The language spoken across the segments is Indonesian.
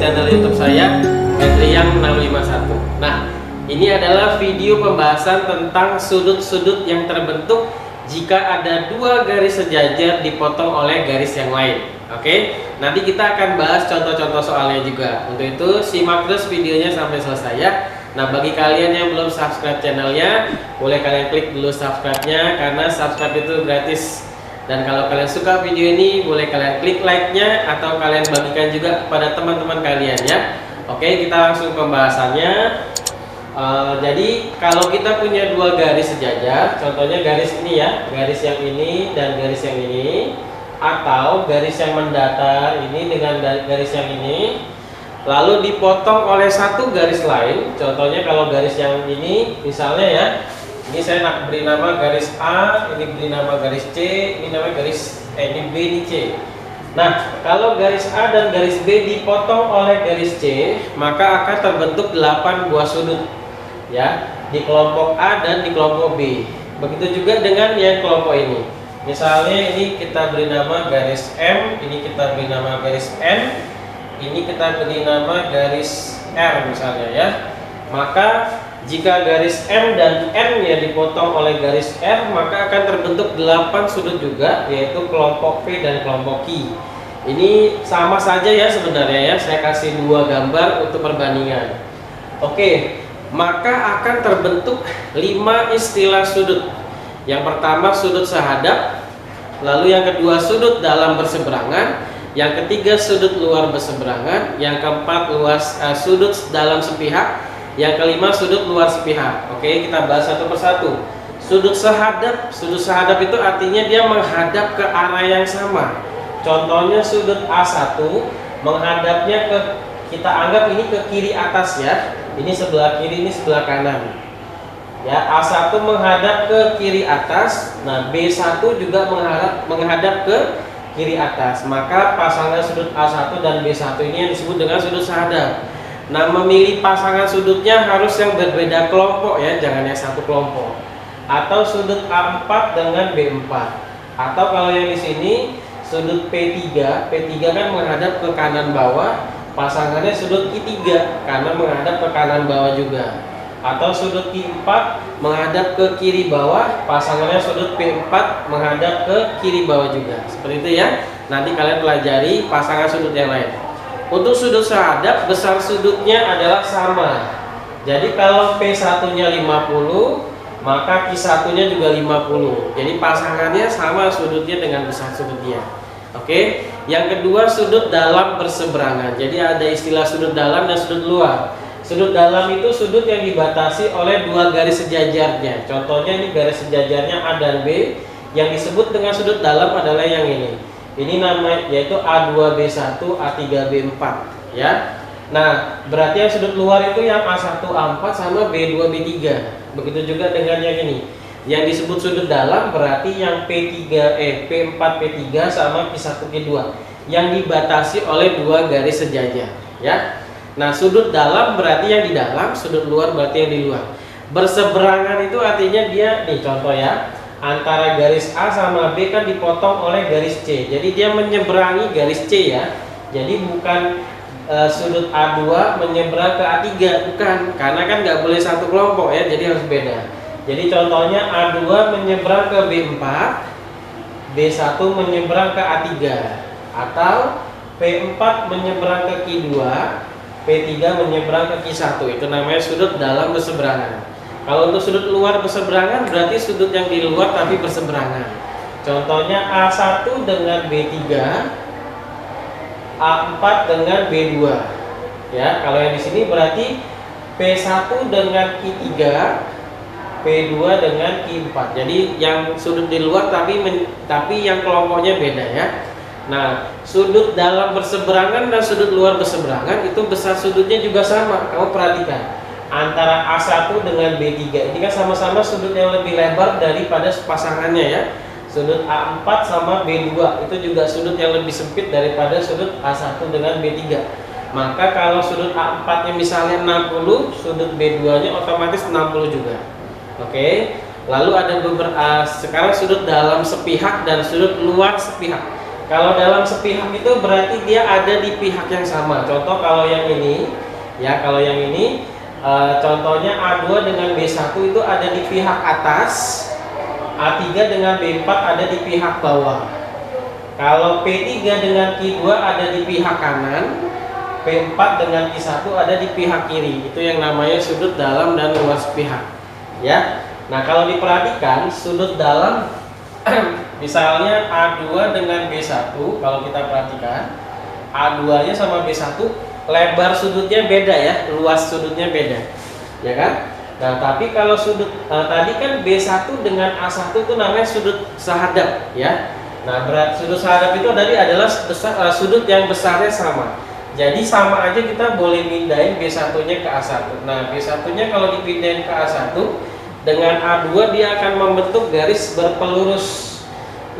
channel YouTube saya, Hendriang 651. Nah, ini adalah video pembahasan tentang sudut-sudut yang terbentuk jika ada dua garis sejajar dipotong oleh garis yang lain. Oke, nanti kita akan bahas contoh-contoh soalnya juga. Untuk itu simak terus videonya sampai selesai ya. Nah, bagi kalian yang belum subscribe channelnya, boleh kalian klik dulu subscribe-nya karena subscribe itu gratis. Dan kalau kalian suka video ini, boleh kalian klik like-nya atau kalian bagikan juga kepada teman-teman kalian ya. Oke, kita langsung pembahasannya. Jadi kalau kita punya dua garis sejajar, contohnya garis ini ya, garis yang ini dan garis yang ini, atau garis yang mendatar ini dengan garis yang ini, lalu dipotong oleh satu garis lain. Contohnya kalau garis yang ini, misalnya ya, ini saya nak beri nama garis A, ini beri nama garis C, ini nama garis ini B, ini C. Nah, kalau garis A dan garis B dipotong oleh garis C, maka akan terbentuk 8 buah sudut ya, di kelompok A dan di kelompok B. Begitu juga dengan yang kelompok ini. Misalnya ini kita beri nama garis M, ini kita beri nama garis N, ini kita beri nama garis R misalnya ya. Maka jika garis M dan N ya dipotong oleh garis R, maka akan terbentuk 8 sudut juga, yaitu kelompok P dan kelompok Q. Ini sama saja ya sebenarnya ya, saya kasih dua gambar untuk perbandingan. Oke, maka akan terbentuk 5 istilah sudut. Yang pertama sudut sehadap, lalu yang kedua sudut dalam berseberangan, yang ketiga sudut luar berseberangan, yang keempat sudut dalam sepihak, yang kelima sudut luar sepihak. Oke, kita bahas satu persatu. Sudut sehadap itu artinya dia menghadap ke arah yang sama. Contohnya sudut A1 menghadapnya ke, kita anggap ini ke kiri atas ya. Ini sebelah kiri, ini sebelah kanan. Ya, A1 menghadap ke kiri atas. Nah, B1 juga menghadap ke kiri atas. Maka pasangan sudut A1 dan B1 ini yang disebut dengan sudut sehadap. Nah, memilih pasangan sudutnya harus yang berbeda kelompok ya, jangan yang satu kelompok. Atau sudut A4 dengan B4. Atau kalau yang di sini sudut P3, P3 kan menghadap ke kanan bawah, pasangannya sudut Q3 karena menghadap ke kanan bawah juga. Atau sudut Q4 menghadap ke kiri bawah, pasangannya sudut P4 menghadap ke kiri bawah juga. Seperti itu ya. Nanti kalian pelajari pasangan sudut yang lain. Untuk sudut sehadap, besar sudutnya adalah sama. Jadi kalau P1-nya 50, maka Q1-nya juga 50. Jadi pasangannya sama sudutnya dengan besar sudutnya. Oke. Yang kedua sudut dalam berseberangan. Jadi ada istilah sudut dalam dan sudut luar. Sudut dalam itu sudut yang dibatasi oleh dua garis sejajarnya. Contohnya ini garis sejajarnya A dan B. Yang disebut dengan sudut dalam adalah yang ini. Ini namanya yaitu A2B1, A3B4 ya. Nah, berarti yang sudut luar itu yang A1 A4 sama B2B3. Begitu juga dengan yang ini. Yang disebut sudut dalam berarti yang P4 P3 sama Q1 Q2 yang dibatasi oleh dua garis sejajar ya. Nah, sudut dalam berarti yang di dalam, sudut luar berarti yang di luar. Berseberangan itu artinya dia nih contoh ya. Antara garis A sama B kan dipotong oleh garis C. Jadi dia menyeberangi garis C ya. Jadi bukan sudut A2 menyeberang ke A3, bukan. Karena kan nggak boleh satu kelompok ya, jadi harus beda. Jadi contohnya A2 menyeberang ke B4, B1 menyeberang ke A3, atau P4 menyeberang ke Q2, P3 menyeberang ke Q1. Itu namanya sudut dalam berseberangan. Kalau untuk sudut luar berseberangan berarti sudut yang di luar tapi berseberangan. Contohnya A1 dengan B3, A4 dengan B2. Ya, kalau yang di sini berarti P1 dengan Q3, P2 dengan Q4. Jadi yang sudut di luar tapi yang kelompoknya beda ya. Nah, sudut dalam berseberangan dan sudut luar berseberangan itu besar sudutnya juga sama. Kamu perhatikan. Antara A1 dengan B3 ini kan sama-sama sudut yang lebih lebar daripada pasangannya ya. Sudut A4 sama B2 itu juga sudut yang lebih sempit daripada sudut A1 dengan B3. Maka kalau sudut A4 nya misalnya 60, sudut B2 nya otomatis 60 juga. Oke. Lalu ada beberapa sekarang sudut dalam sepihak dan sudut luar sepihak. Kalau dalam sepihak itu berarti dia ada di pihak yang sama. Contoh kalau yang ini, ya kalau yang ini, contohnya A2 dengan B1 itu ada di pihak atas, A3 dengan B4 ada di pihak bawah. Kalau P3 dengan Q2 ada di pihak kanan, P4 dengan Q1 ada di pihak kiri. Itu yang namanya sudut dalam dan luar sepihak. Ya. Nah, kalau diperhatikan sudut dalam misalnya A2 dengan B1, kalau kita perhatikan A2-nya sama B1 lebar sudutnya beda ya, luas sudutnya beda. Ya kan? Nah, tapi kalau sudut tadi kan B1 dengan A1 itu namanya sudut sahadap ya. Nah, sudut sahadap itu tadi adalah sudut yang besarnya sama. Jadi sama aja kita boleh pindahin B1-nya ke A1. Nah, B1-nya kalau dipindahin ke A1 dengan A2 dia akan membentuk garis berpelurus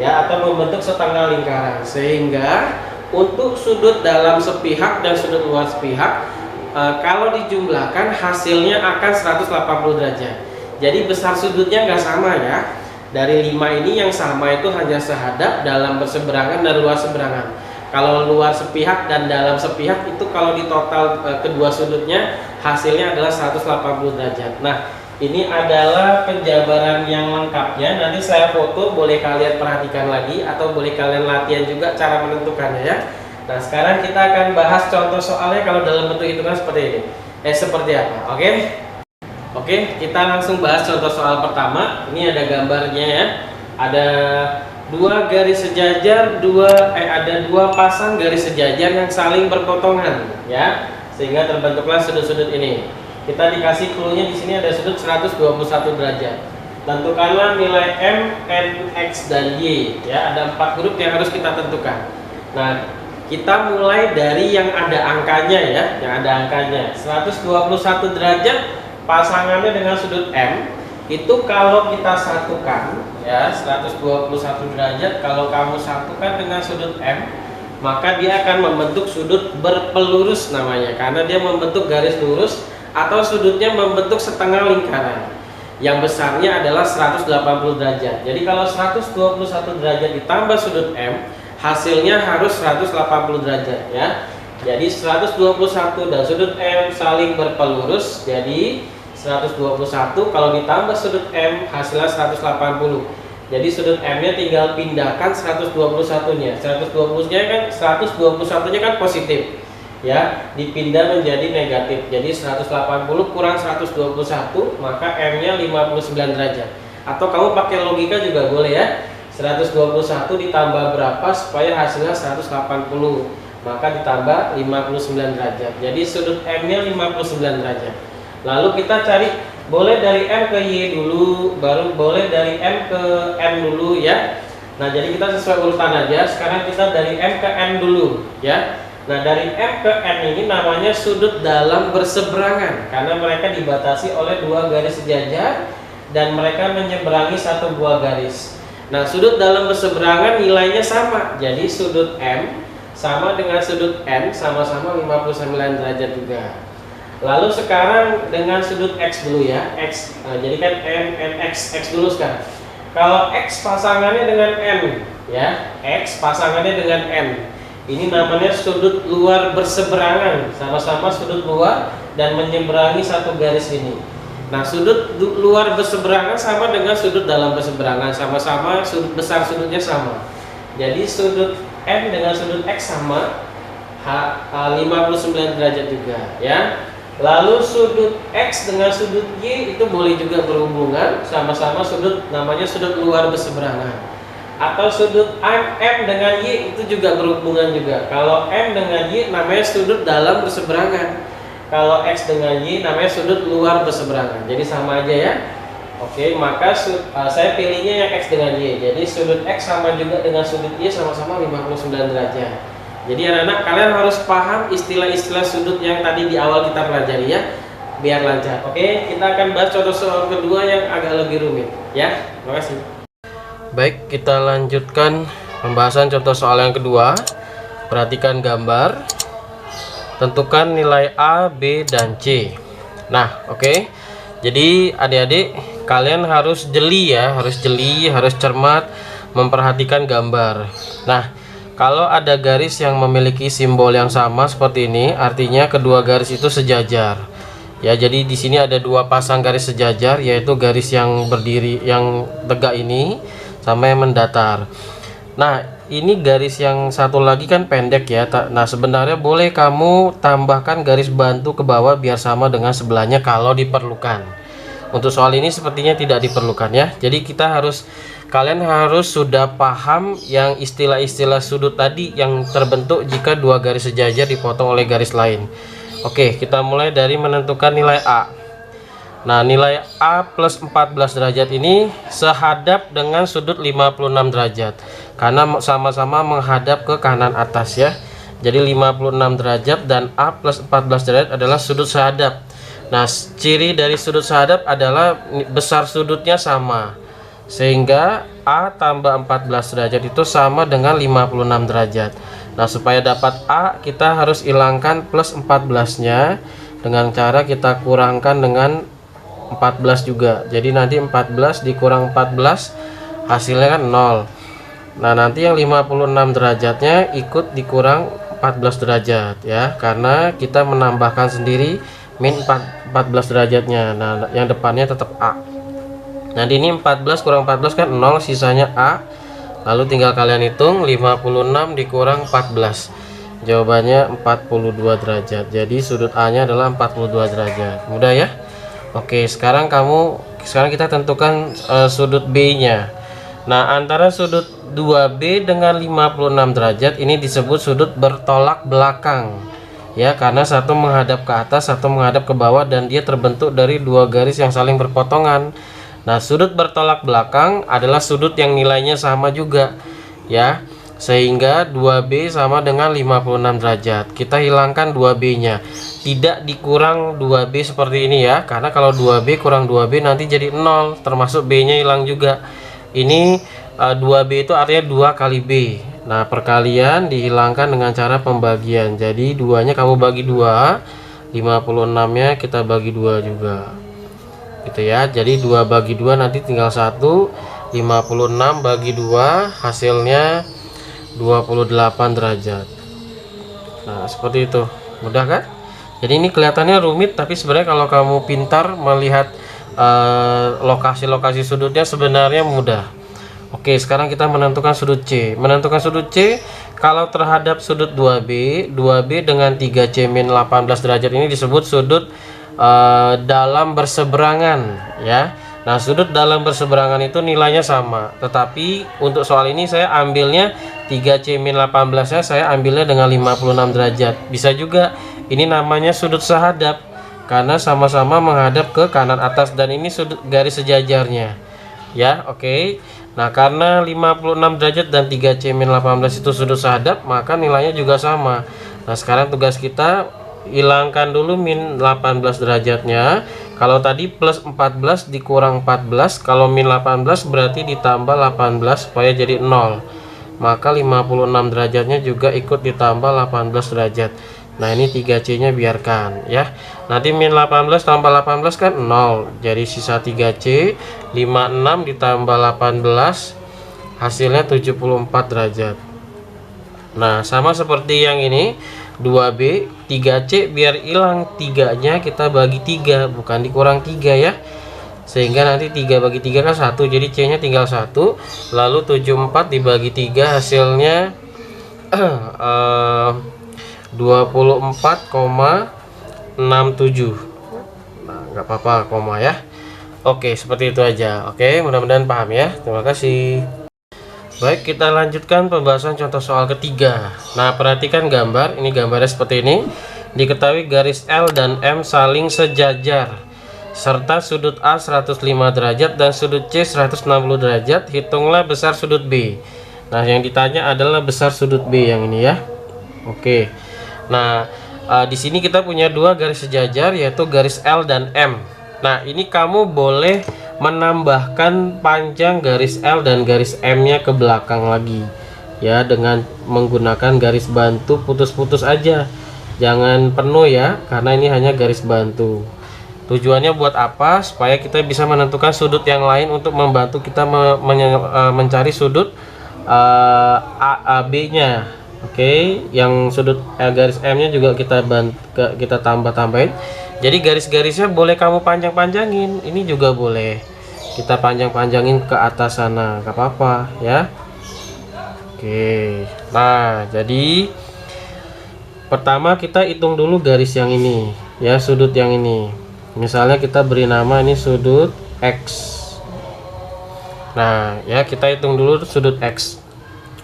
ya, atau membentuk setengah lingkaran, sehingga untuk sudut dalam sepihak dan sudut luar sepihak kalau dijumlahkan hasilnya akan 180 derajat. Jadi besar sudutnya nggak sama ya. Dari 5 ini yang sama itu hanya sehadap, dalam berseberangan dan luar seberangan. Kalau luar sepihak dan dalam sepihak itu kalau di total kedua sudutnya hasilnya adalah 180 derajat. Nah, ini adalah penjabaran yang lengkapnya. Nanti saya foto, boleh kalian perhatikan lagi atau boleh kalian latihan juga cara menentukannya ya. Nah, sekarang kita akan bahas contoh soalnya kalau dalam bentuk hitungan seperti ini. Seperti apa? Oke, kita langsung bahas contoh soal pertama. Ini ada gambarnya ya. Ada dua garis sejajar, ada dua pasang garis sejajar yang saling berpotongan ya. Sehingga terbentuklah sudut-sudut ini. Kita dikasih clue-nya di sini ada sudut 121 derajat. Tentukanlah nilai M, N, X, dan Y. Ya, ada 4 huruf yang harus kita tentukan. Nah, kita mulai dari yang ada angkanya ya, yang ada angkanya. 121 derajat pasangannya dengan sudut M. Itu kalau kita satukan ya, 121 derajat kalau kamu satukan dengan sudut M, maka dia akan membentuk sudut berpelurus namanya, karena dia membentuk garis lurus atau sudutnya membentuk setengah lingkaran yang besarnya adalah 180 derajat. Jadi kalau 121 derajat ditambah sudut M, hasilnya harus 180 derajat ya. Jadi 121 dan sudut M saling berpelurus, jadi 121 kalau ditambah sudut M hasilnya 180. Jadi sudut M nya tinggal pindahkan 121 nya. 120 nya kan 121 nya kan positif ya, dipindah menjadi negatif. Jadi 180 kurang 121 maka M nya 59 derajat. Atau kamu pakai logika juga boleh ya, 121 ditambah berapa supaya hasilnya 180, maka ditambah 59 derajat. Jadi sudut M nya 59 derajat. Lalu kita cari, boleh dari M ke Y dulu, baru boleh dari M ke N dulu ya. Nah, jadi kita sesuai urutan aja. Sekarang kita dari M ke N dulu ya. Nah, dari M ke N ini namanya sudut dalam berseberangan, karena mereka dibatasi oleh dua garis sejajar dan mereka menyeberangi satu buah garis. Nah, sudut dalam berseberangan nilainya sama. Jadi sudut M sama dengan sudut N sama-sama 59 derajat juga. Lalu sekarang dengan sudut X dulu ya, X. Nah, jadi kan M, N, X dulu sekarang. Kalau X pasangannya dengan N ya, X pasangannya dengan N. Ini namanya sudut luar berseberangan, sama-sama sudut luar dan menyeberangi satu garis ini. Nah, sudut luar berseberangan sama dengan sudut dalam berseberangan, sama-sama sudut besar sudutnya sama. Jadi sudut M dengan sudut X sama 59 derajat juga ya. Lalu sudut X dengan sudut Y itu boleh juga berhubungan, sama-sama sudut, namanya sudut luar berseberangan. Atau sudut M dengan Y itu juga berhubungan juga. Kalau M dengan Y namanya sudut dalam berseberangan. Kalau X dengan Y namanya sudut luar berseberangan. Jadi sama aja ya. Oke, maka saya pilihnya yang X dengan Y. Jadi sudut X sama juga dengan sudut Y sama-sama 59 derajat. Jadi anak-anak, kalian harus paham istilah-istilah sudut yang tadi di awal kita pelajari ya, biar lancar. Oke, kita akan bahas contoh soal kedua yang agak lebih rumit ya. Terima kasih. Baik, kita lanjutkan pembahasan contoh soal yang kedua. Perhatikan gambar. Tentukan nilai A, B, dan C. Nah, oke. Jadi adik-adik, kalian harus jeli ya, harus cermat memperhatikan gambar. Nah, Kalau ada garis yang memiliki simbol yang sama seperti ini, artinya kedua garis itu sejajar. Ya, jadi di sini ada dua pasang garis sejajar, yaitu garis yang berdiri yang tegak ini sama yang mendatar. Nah, ini garis yang satu lagi kan pendek ya. Nah, sebenarnya boleh kamu tambahkan garis bantu ke bawah biar sama dengan sebelahnya kalau diperlukan. Untuk soal ini sepertinya tidak diperlukan ya. Jadi kalian harus sudah paham yang istilah-istilah sudut tadi yang terbentuk jika dua garis sejajar dipotong oleh garis lain. Oke, kita mulai dari menentukan nilai A. Nah, nilai A plus 14 derajat ini sehadap dengan sudut 56 derajat karena sama-sama menghadap ke kanan atas ya. Jadi 56 derajat dan A plus 14 derajat adalah sudut sehadap. Nah, ciri dari sudut sehadap adalah besar sudutnya sama, sehingga A tambah 14 derajat itu sama dengan 56 derajat. Nah, supaya dapat A kita harus hilangkan plus 14 nya dengan cara kita kurangkan dengan 14 juga. Jadi nanti 14 dikurang 14 hasilnya kan 0. Nah, nanti yang 56 derajatnya ikut dikurang 14 derajat ya, karena kita menambahkan sendiri min 14 derajatnya. Nah, yang depannya tetap A. Nanti ini 14 kurang 14 kan 0, sisanya A. Lalu tinggal kalian hitung 56 dikurang 14. Jawabannya 42 derajat. Jadi sudut A nya adalah 42 derajat. Mudah ya? Oke, sekarang kita tentukan sudut B nya. Nah, antara sudut 2B dengan 56 derajat ini disebut sudut bertolak belakang. Ya, karena satu menghadap ke atas, satu menghadap ke bawah, dan dia terbentuk dari dua garis yang saling berpotongan. Nah, sudut bertolak belakang adalah sudut yang nilainya sama juga ya, sehingga 2B sama dengan 56 derajat. Kita hilangkan 2B nya, tidak dikurang 2B seperti ini ya, karena kalau 2B kurang 2B nanti jadi 0, termasuk B nya hilang juga. Ini 2B itu artinya 2 kali B. Nah, perkalian dihilangkan dengan cara pembagian. Jadi 2 nya kamu bagi 2, 56 nya kita bagi 2 juga gitu ya. Jadi 2 bagi 2 nanti tinggal 1, 56 bagi 2 hasilnya 28 derajat. Nah, seperti itu. Mudah kan? Jadi ini kelihatannya rumit, tapi sebenarnya kalau kamu pintar melihat lokasi-lokasi sudutnya sebenarnya mudah. Oke, sekarang kita menentukan sudut C. Menentukan sudut C kalau terhadap sudut 2B, 2B dengan 3C min 18 derajat ini disebut sudut dalam berseberangan ya. Nah, sudut dalam berseberangan itu nilainya sama, tetapi untuk soal ini saya ambilnya 3C min 18 nya saya ambilnya dengan 56 derajat. Bisa juga ini namanya sudut sehadap karena sama-sama menghadap ke kanan atas, dan ini sudut garis sejajarnya ya. Oke. Nah, karena 56 derajat dan 3C min 18 itu sudut sehadap, maka nilainya juga sama. Nah, sekarang tugas kita hilangkan dulu min 18 derajatnya. Kalau tadi plus 14 dikurang 14, kalau min 18 berarti ditambah 18 supaya jadi 0. Maka 56 derajatnya juga ikut ditambah 18 derajat. Nah, ini 3C nya biarkan ya. Nanti min 18 tambah 18 kan 0. Jadi sisa 3C, 56 ditambah 18 hasilnya 74 derajat. Nah, sama seperti yang ini 2B, 3C biar hilang 3 nya kita bagi 3, bukan dikurang 3 ya. Sehingga nanti 3 bagi 3 kan 1, jadi C nya tinggal 1. Lalu 74 dibagi 3 hasilnya 24,67. Nah, nggak apa-apa koma ya. Oke, seperti itu aja. Oke, mudah-mudahan paham ya. Terima kasih. Baik, kita lanjutkan pembahasan contoh soal ketiga. Nah, perhatikan gambar. Ini gambarnya seperti ini. Diketahui garis L dan M saling sejajar, serta sudut A 105 derajat dan sudut C 160 derajat. Hitunglah besar sudut B. Nah, yang ditanya adalah besar sudut B yang ini ya. Oke. Nah, di sini kita punya dua garis sejajar, yaitu garis L dan M. Nah, ini kamu boleh menambahkan panjang garis L dan garis M nya ke belakang lagi ya, dengan menggunakan garis bantu putus-putus aja, jangan penuh ya, karena ini hanya garis bantu. Tujuannya buat apa? Supaya kita bisa menentukan sudut yang lain untuk membantu kita mencari sudut AB-nya. Oke, yang sudut garis M-nya juga kita tambah-tambahin. Jadi garis-garisnya boleh kamu panjang-panjangin. Ini juga boleh kita panjang-panjangin ke atas sana, gak apa-apa ya. Oke. Nah, jadi pertama kita hitung dulu garis yang ini ya, sudut yang ini. Misalnya kita beri nama ini sudut X. Nah, ya kita hitung dulu sudut X.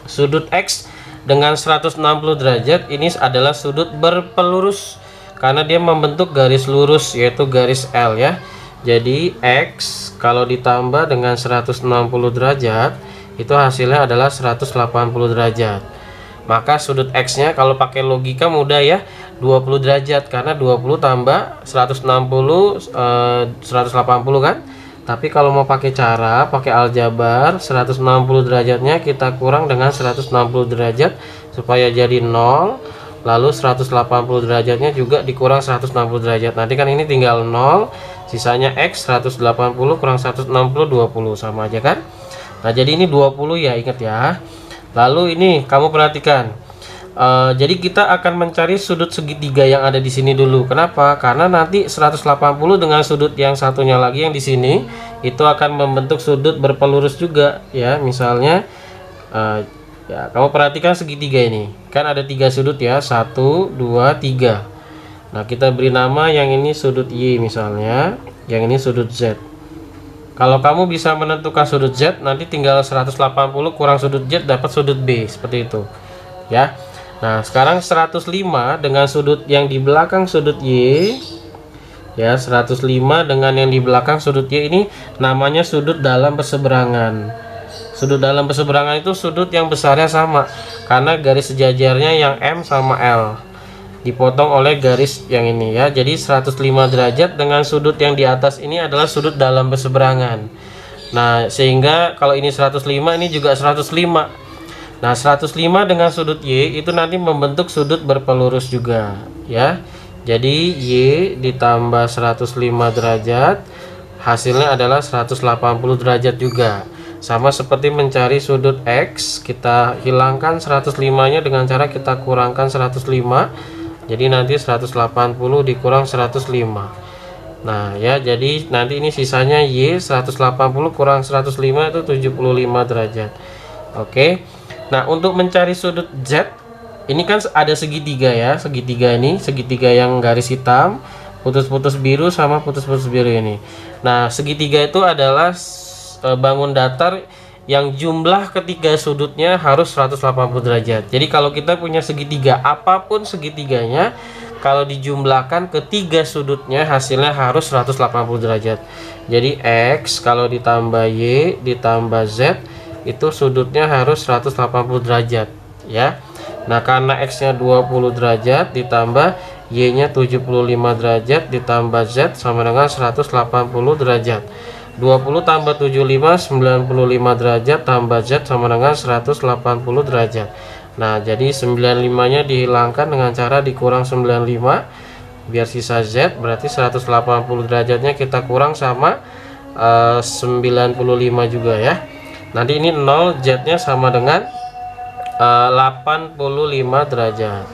Sudut X dengan 160 derajat ini adalah sudut berpelurus karena dia membentuk garis lurus yaitu garis L ya. Jadi X kalau ditambah dengan 160 derajat itu hasilnya adalah 180 derajat. Maka sudut X nya kalau pakai logika mudah ya, 20 derajat karena 20 tambah 160 180 kan. Tapi kalau mau pakai aljabar, 160 derajatnya kita kurang dengan 160 derajat supaya jadi 0. Lalu 180 derajatnya juga dikurang 160 derajat. Nanti kan ini tinggal 0, sisanya X 180 kurang 160 20 sama aja kan. Nah, jadi ini 20 ya, ingat ya. Lalu ini kamu perhatikan. Jadi kita akan mencari sudut segitiga yang ada di sini dulu. Kenapa? Karena nanti 180 dengan sudut yang satunya lagi yang di sini itu akan membentuk sudut berpelurus juga ya. Misalnya ya kamu perhatikan segitiga ini. Kan ada 3 sudut ya. 1 2 3. Nah, kita beri nama yang ini sudut Y misalnya, yang ini sudut Z. Kalau kamu bisa menentukan sudut Z, nanti tinggal 180 kurang sudut Z dapat sudut B seperti itu ya. Nah, sekarang 105 dengan sudut yang di belakang sudut Y ya, 105 dengan yang di belakang sudut Y ini namanya sudut dalam berseberangan. Sudut dalam berseberangan itu sudut yang besarnya sama karena garis sejajarnya yang M sama L dipotong oleh garis yang ini ya. Jadi 105 derajat dengan sudut yang di atas ini adalah sudut dalam berseberangan. Nah, sehingga kalau ini 105 ini juga 105. Nah, 105 dengan sudut Y itu nanti membentuk sudut berpelurus juga ya. Jadi Y ditambah 105 derajat hasilnya adalah 180 derajat juga. Sama seperti mencari sudut X, kita hilangkan 105 nya dengan cara kita kurangkan 105. Jadi nanti 180 dikurang 105. Nah ya, jadi nanti ini sisanya Y 180 kurang 105 itu 75 derajat. Oke. Nah, untuk mencari sudut Z ini kan ada segitiga ya. Segitiga ini, segitiga yang garis hitam, putus-putus biru sama putus-putus biru ini. Nah, segitiga itu adalah bangun datar yang jumlah ketiga sudutnya harus 180 derajat. Jadi kalau kita punya segitiga, apapun segitiganya, kalau dijumlahkan ketiga sudutnya hasilnya harus 180 derajat. Jadi X kalau ditambah Y ditambah Z itu sudutnya harus 180 derajat ya. Nah, karena X nya 20 derajat ditambah Y nya 75 derajat ditambah Z sama dengan 180 derajat. 20 tambah 75 95 derajat tambah Z sama dengan 180 derajat. Nah, jadi 95 nya dihilangkan dengan cara dikurang 95 biar sisa Z, berarti 180 derajatnya kita kurang sama 95 juga ya. Nanti ini 0, Z nya sama dengan 85 derajat.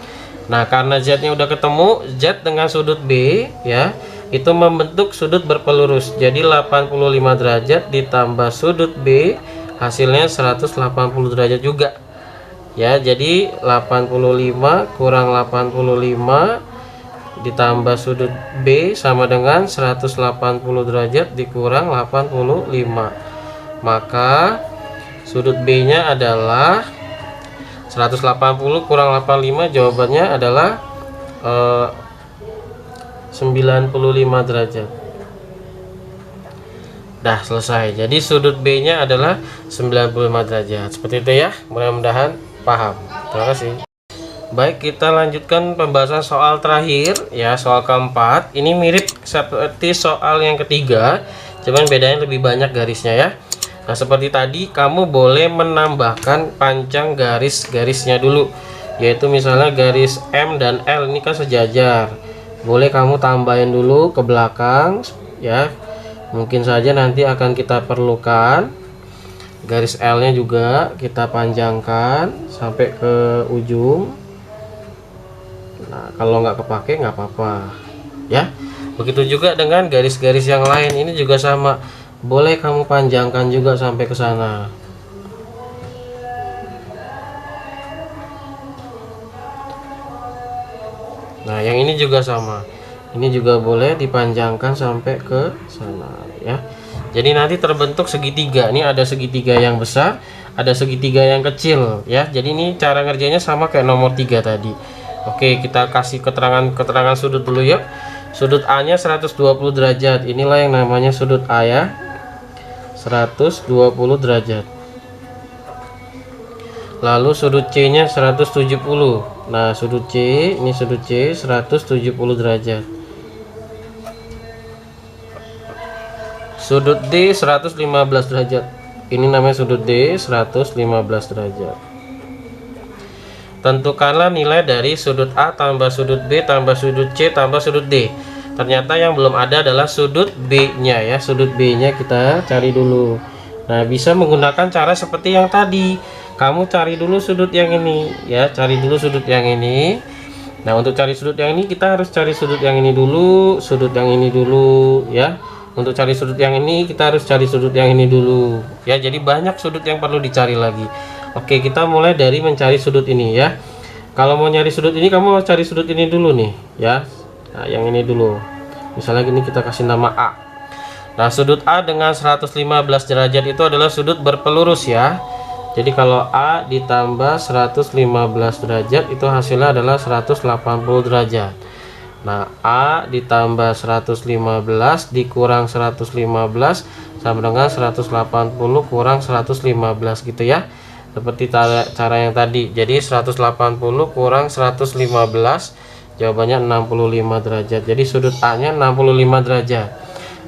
Nah, karena Z nya udah ketemu, Z dengan sudut B ya itu membentuk sudut berpelurus. Jadi 85 derajat ditambah sudut B hasilnya 180 derajat juga ya. Jadi 85 kurang 85 ditambah sudut B sama dengan 180 derajat dikurang 85. Maka sudut B nya adalah 180 kurang 85, jawabannya adalah 95 derajat. Dah selesai. Jadi sudut B nya adalah 95 derajat. Seperti itu ya. Mudah-mudahan paham. Terima kasih. Baik, kita lanjutkan pembahasan soal terakhir ya, soal keempat. Ini mirip seperti soal yang ketiga, cuman bedanya lebih banyak garisnya ya. Nah, seperti tadi kamu boleh menambahkan panjang garis-garisnya dulu, yaitu misalnya garis M dan L ini kan sejajar, boleh kamu tambahin dulu ke belakang ya, mungkin saja nanti akan kita perlukan. Garis L-nya juga kita panjangkan sampai ke ujung. Nah, kalau nggak kepake nggak apa-apa ya. Begitu juga dengan garis-garis yang lain, ini juga sama, boleh kamu panjangkan juga sampai ke sana. Nah, yang ini juga sama, ini juga boleh dipanjangkan sampai ke sana ya. Jadi nanti terbentuk segitiga. Ini ada segitiga yang besar, ada segitiga yang kecil ya. Jadi ini cara ngerjainnya sama kayak nomor 3 tadi. Oke, kita kasih keterangan sudut dulu ya. Sudut A nya 120 derajat, inilah yang namanya sudut A ya, 120 derajat. Lalu sudut C nya 170. Nah, sudut C, ini sudut C 170 derajat. Sudut D 115 derajat. Ini namanya sudut D 115 derajat. Tentukanlah nilai dari sudut A tambah sudut B tambah sudut C tambah sudut D. Ternyata yang belum ada adalah sudut B-nya ya. Sudut B-nya kita cari dulu. Nah, bisa menggunakan cara seperti yang tadi. Kamu cari dulu sudut yang ini ya, cari dulu sudut yang ini. Nah, untuk cari sudut yang ini kita harus cari sudut yang ini dulu, sudut yang ini dulu ya. Untuk cari sudut yang ini kita harus cari sudut yang ini dulu ya. Jadi banyak sudut yang perlu dicari lagi. Oke, kita mulai dari mencari sudut ini ya. Kalau mau nyari sudut ini, kamu harus cari sudut ini dulu nih ya. Nah, yang ini dulu. Misalnya gini, kita kasih nama A. Nah, sudut A dengan 115 derajat itu adalah sudut berpelurus ya. Jadi kalau A ditambah 115 derajat itu hasilnya adalah 180 derajat. Nah, A ditambah 115 dikurang 115 sama dengan 180 kurang 115 gitu ya. Seperti cara yang tadi. Jadi 180 kurang 115, jawabannya 65 derajat. Jadi sudut A nya 65 derajat.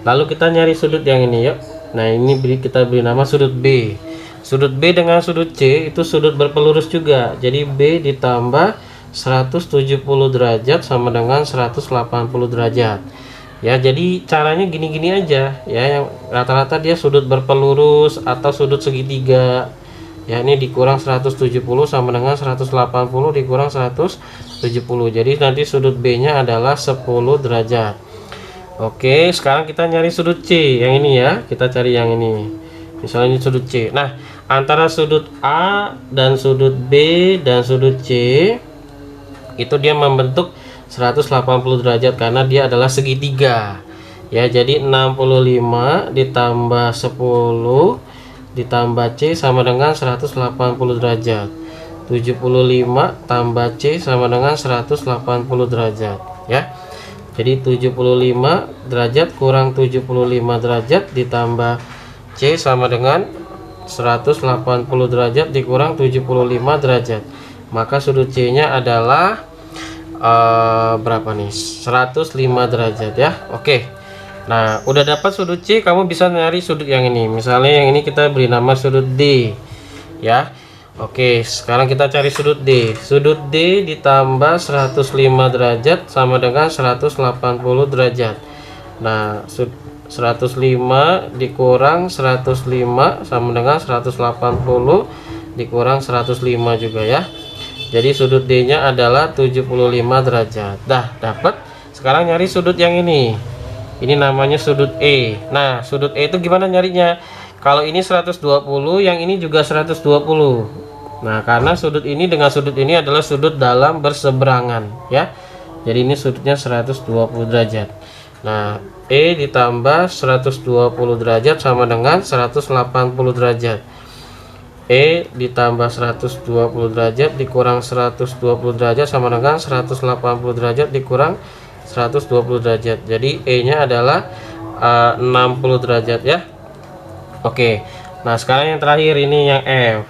Lalu kita nyari sudut yang ini yuk. Nah, ini kita beri nama sudut B. Sudut B dengan sudut C itu sudut berpelurus juga. Jadi B ditambah 170 derajat sama dengan 180 derajat. Ya, jadi caranya gini-gini aja ya. Yang rata-rata dia sudut berpelurus atau sudut segitiga. Ya, ini dikurang 170 sama dengan 180 dikurang 170. Jadi nanti sudut B-nya adalah 10 derajat. Oke, sekarang kita nyari sudut C yang ini ya. Kita cari yang ini. Misalnya ini sudut C. Nah, antara sudut A dan sudut B dan sudut C itu dia membentuk 180 derajat karena dia adalah segitiga. Ya, jadi 65 ditambah 10 ditambah C sama dengan 180 derajat. 75 tambah C sama dengan 180 derajat ya. Jadi 75 derajat kurang 75 derajat ditambah C sama dengan 180 derajat dikurang 75 derajat. Maka sudut C nya adalah berapa nih? 105 derajat ya. Oke. Nah, udah dapat sudut C, kamu bisa nyari sudut yang ini. Misalnya yang ini kita beri nama sudut D ya. Oke, sekarang kita cari sudut D. Sudut D ditambah 105 derajat sama dengan 180 derajat. Nah, 105 dikurang 105 sama dengan 180 dikurang 105 juga ya. Jadi sudut D nya adalah 75 derajat. Dah dapat. Sekarang nyari sudut yang ini. Ini namanya sudut E. Nah, sudut E itu gimana nyarinya? Kalau ini 120, yang ini juga 120. Nah, karena sudut ini dengan sudut ini adalah sudut dalam berseberangan ya. Jadi ini sudutnya 120 derajat. Nah, E ditambah 120 derajat sama dengan 180 derajat. E ditambah 120 derajat dikurang 120 derajat sama dengan 180 derajat dikurang 120 derajat. Jadi E nya adalah 60 derajat ya. Oke. Nah, sekarang yang terakhir ini yang F.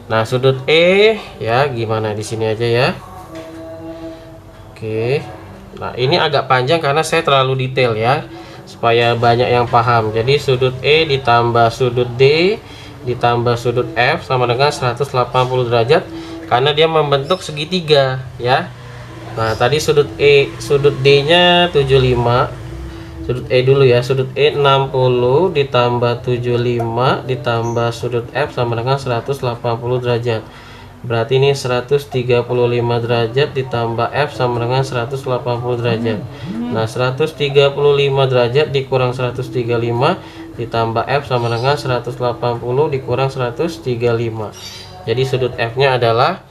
Nah, sudut E ya gimana di sini aja ya. Oke. Nah, ini agak panjang karena saya terlalu detail ya, supaya banyak yang paham. Jadi sudut E ditambah sudut D ditambah sudut F sama dengan 180 derajat karena dia membentuk segitiga ya. Nah, tadi sudut D nya 75, Sudut E dulu ya, sudut E 60 ditambah 75 ditambah sudut F sama dengan 180 derajat. Berarti ini 135 derajat ditambah F sama dengan 180 derajat. Nah, 135 derajat dikurang 135 ditambah F sama dengan 180 dikurang 135. Jadi sudut F-nya adalah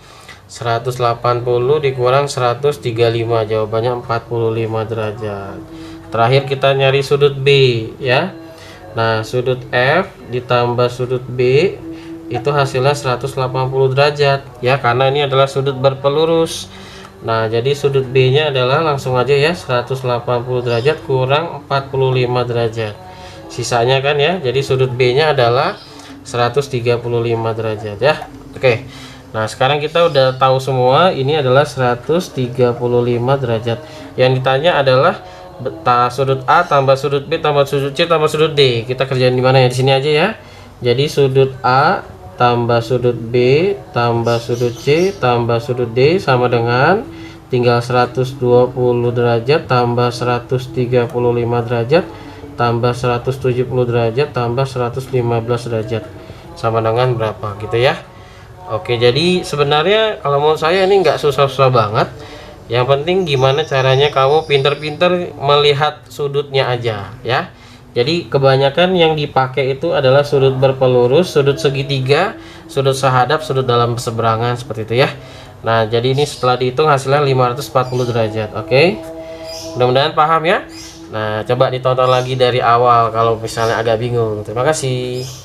180 dikurang 135. Jawabannya 45 derajat. Terakhir kita nyari sudut B ya. Nah, sudut F ditambah sudut B itu hasilnya 180 derajat ya, karena ini adalah sudut berpelurus. Nah, jadi sudut B nya adalah langsung aja ya 180 derajat kurang 45 derajat. Sisanya kan ya, jadi sudut B nya adalah 135 derajat ya. Oke. Nah, sekarang kita udah tahu semua ini adalah 135 derajat. Yang ditanya adalah sudut A tambah sudut B tambah sudut C tambah sudut D. Kita kerjain di mana ya? Di sini aja ya. Jadi sudut A tambah sudut B tambah sudut C tambah sudut D sama dengan tinggal 120 derajat tambah 135 derajat tambah 170 derajat tambah 115 derajat sama dengan berapa gitu ya. Oke, jadi sebenarnya kalau menurut saya ini nggak susah-susah banget. Yang penting gimana caranya kamu pinter-pinter melihat sudutnya aja ya. Jadi kebanyakan yang dipakai itu adalah sudut berpelurus, sudut segitiga, sudut sehadap, sudut dalam berseberangan seperti itu ya. Nah, jadi ini setelah dihitung hasilnya 540 derajat. Oke. Mudah-mudahan paham ya. Nah, coba ditonton lagi dari awal kalau misalnya agak bingung. Terima kasih.